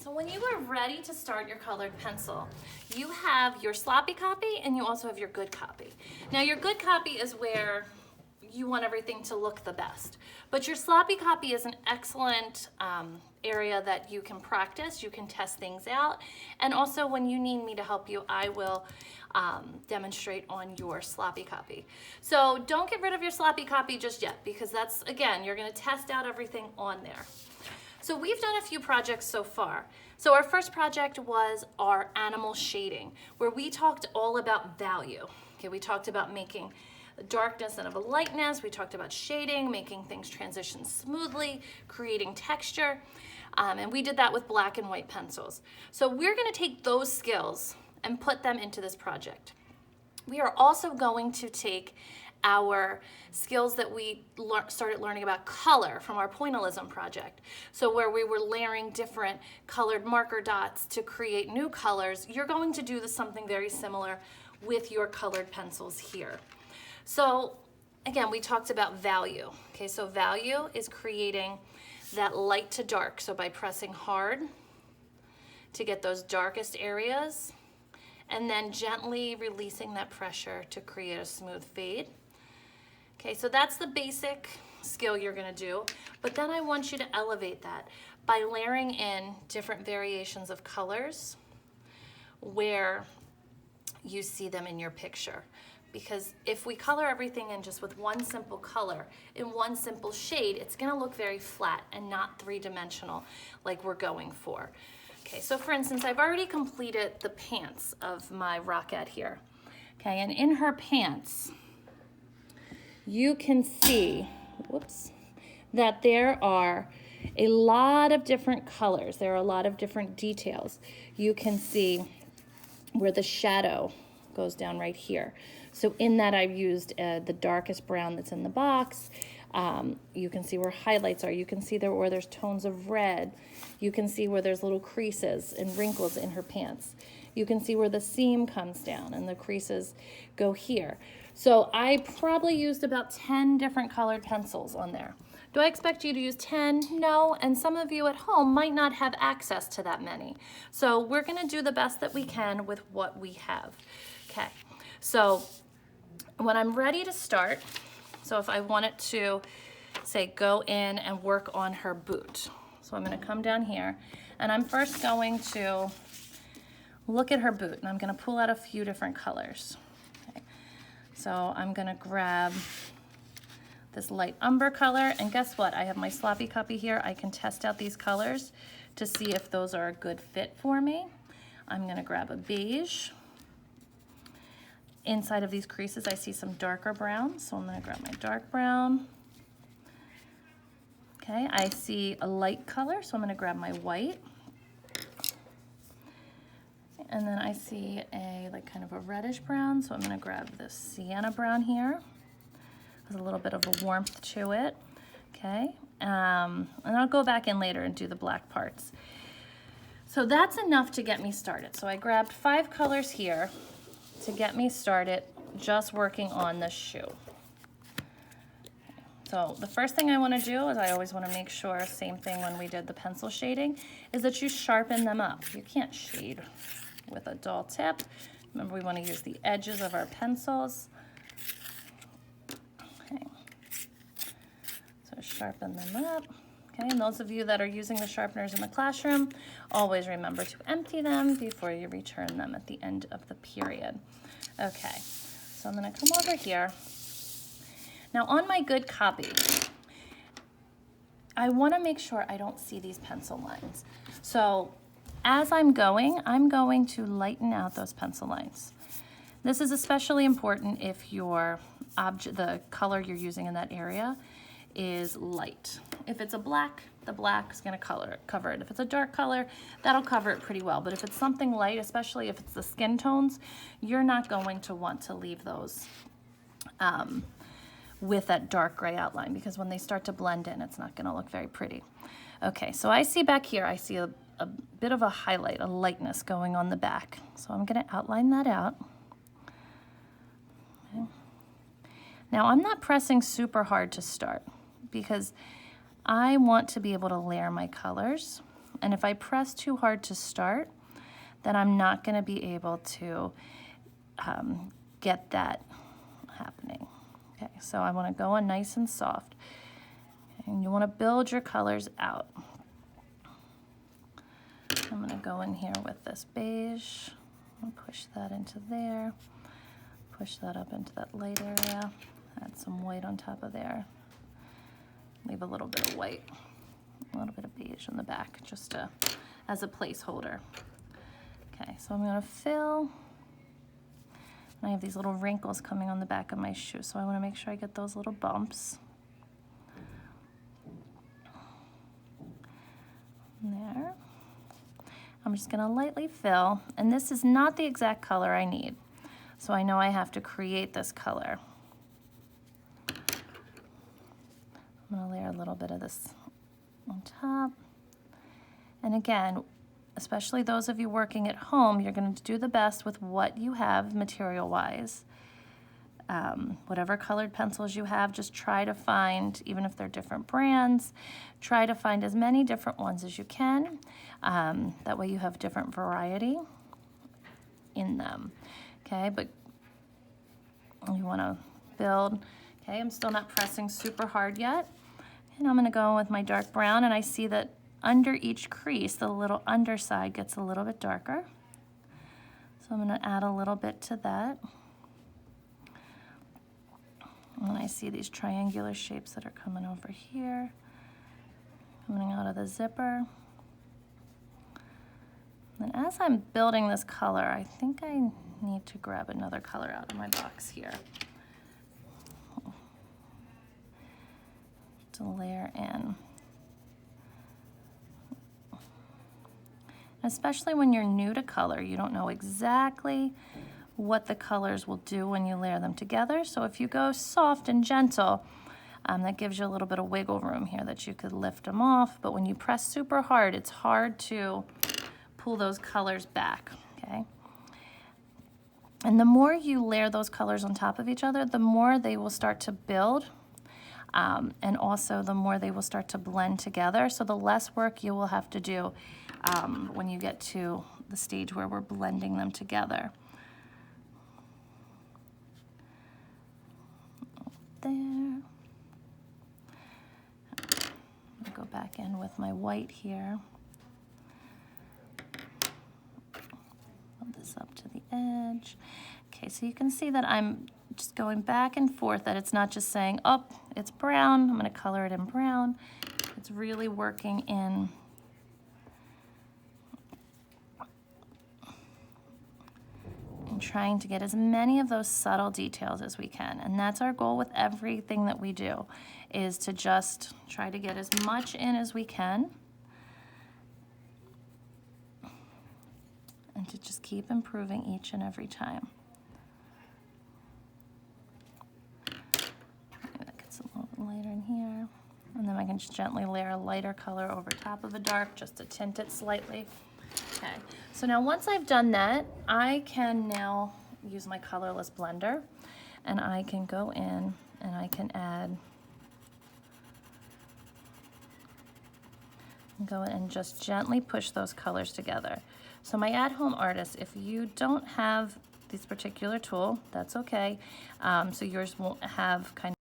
So when you are ready to start your colored pencil, you have your sloppy copy and you also have your good copy. Now your good copy is where you want everything to look the best. But your sloppy copy is an excellent area that you can practice, you can test things out, and also when you need me to help you, I will demonstrate on your sloppy copy. So don't get rid of your sloppy copy just yet, because that's, again, you're gonna test out everything on there. So we've done a few projects so far. So our first project was our animal shading, where we talked all about value. Okay, we talked about making darkness and of a lightness. We talked about shading, making things transition smoothly, creating texture. And we did that with black and white pencils. So we're gonna take those skills and put them into this project. We are also going to take our skills that we started learning about color from our pointillism project. So where we were layering different colored marker dots to create new colors, you're going to do something very similar with your colored pencils here. So again, we talked about value. Okay, so value is creating that light to dark. So by pressing hard to get those darkest areas, and then gently releasing that pressure to create a smooth fade. Okay, so that's the basic skill you're gonna do, but then I want you to elevate that by layering in different variations of colors where you see them in your picture. Because if we color everything in just with one simple color, in one simple shade, it's gonna look very flat and not three-dimensional like we're going for. Okay, so for instance, I've already completed the pants of my rockette here. Okay, and in her pants, you can see, whoops, that there are a lot of different colors. There are a lot of different details. You can see where the shadow goes down right here. So in that I've used the darkest brown that's in the box. You can see where highlights are. You can see there where there's tones of red. You can see where there's little creases and wrinkles in her pants. You can see where the seam comes down and the creases go here. So I probably used about 10 different colored pencils on there. Do I expect you to use 10? No, and some of you at home might not have access to that many. So we're gonna do the best that we can with what we have. Okay, so when I'm ready to start, so if I wanted to, say, go in and work on her boot. So I'm gonna come down here, and I'm first going to look at her boot, and I'm gonna pull out a few different colors. Okay. So I'm gonna grab this light umber color, and guess what? I have my sloppy copy here. I can test out these colors to see if those are a good fit for me. I'm gonna grab a beige. Inside of these creases, I see some darker browns, so I'm gonna grab my dark brown. Okay, I see a light color, so I'm gonna grab my white. And then I see a like kind of a reddish brown, so I'm gonna grab this sienna brown here. There's a little bit of a warmth to it. Okay, and I'll go back in later and do the black parts. So that's enough to get me started. So I grabbed 5 colors here to get me started just working on the shoe. So the first thing I want to do is I always want to make sure, same thing when we did the pencil shading, is that you sharpen them up. You can't shade with a dull tip. Remember, we want to use the edges of our pencils. Okay. So sharpen them up. Okay, and those of you that are using the sharpeners in the classroom, always remember to empty them before you return them at the end of the period. Okay, so I'm going to come over here. Now on my good copy, I want to make sure I don't see these pencil lines. So as I'm going to lighten out those pencil lines. This is especially important if your the color you're using in that area is light. If it's a black, the black is going to cover it. If it's a dark color, that'll cover it pretty well. But if it's something light, especially if it's the skin tones, you're not going to want to leave those with that dark gray outline, because when they start to blend in, it's not going to look very pretty. Okay, so I see back here, I see a bit of a highlight, a lightness going on the back. So I'm going to outline that out. Okay. Now I'm not pressing super hard to start, because I want to be able to layer my colors And if I press too hard to start, then I'm not going to be able to get that happening. Okay, so I want to go in nice and soft. And you want to build your colors out. I'm going to go in here with this beige and push that into there. Push that up into that light area. Add some white on top of there. Leave a little bit of white, a little bit of beige in the back, just as a placeholder. Okay, so I'm going to fill. And I have these little wrinkles coming on the back of my shoe, so I want to make sure I get those little bumps. There. I'm just going to lightly fill, and this is not the exact color I need, so I know I have to create this color. I'm going to layer a little bit of this on top. And again, especially those of you working at home, you're going to do the best with what you have material-wise. Whatever colored pencils you have, just try to find, even if they're different brands, try to find as many different ones as you can. That way you have different variety in them. Okay, but you want to build. Okay, I'm still not pressing super hard yet. And I'm going to go in with my dark brown, and I see that under each crease, the little underside gets a little bit darker. So I'm going to add a little bit to that. And I see these triangular shapes that are coming over here, coming out of the zipper. And as I'm building this color, I think I need to grab another color out of my box here to layer in. Especially when you're new to color, you don't know exactly what the colors will do when you layer them together. So if you go soft and gentle, that gives you a little bit of wiggle room here that you could lift them off. But when you press super hard, it's hard to pull those colors back, okay? And the more you layer those colors on top of each other, the more they will start to build, and also the more they will start to blend together. So the less work you will have to do when you get to the stage where we're blending them together. There. I'll go back in with my white here. Put this up to the edge. Okay, so you can see that I'm just going back and forth, that it's not just saying, oh, it's brown, I'm going to color it in brown. It's really working in and trying to get as many of those subtle details as we can. And that's our goal with everything that we do, is to just try to get as much in as we can and to just keep improving each and every time. Maybe that gets a little bit lighter in here. And then I can just gently layer a lighter color over top of a dark just to tint it slightly. Okay, so now once I've done that, I can now use my colorless blender, and I can go in and I can add, go in and just gently push those colors together. So my at-home artist, if you don't have this particular tool, that's okay. So yours won't have kind of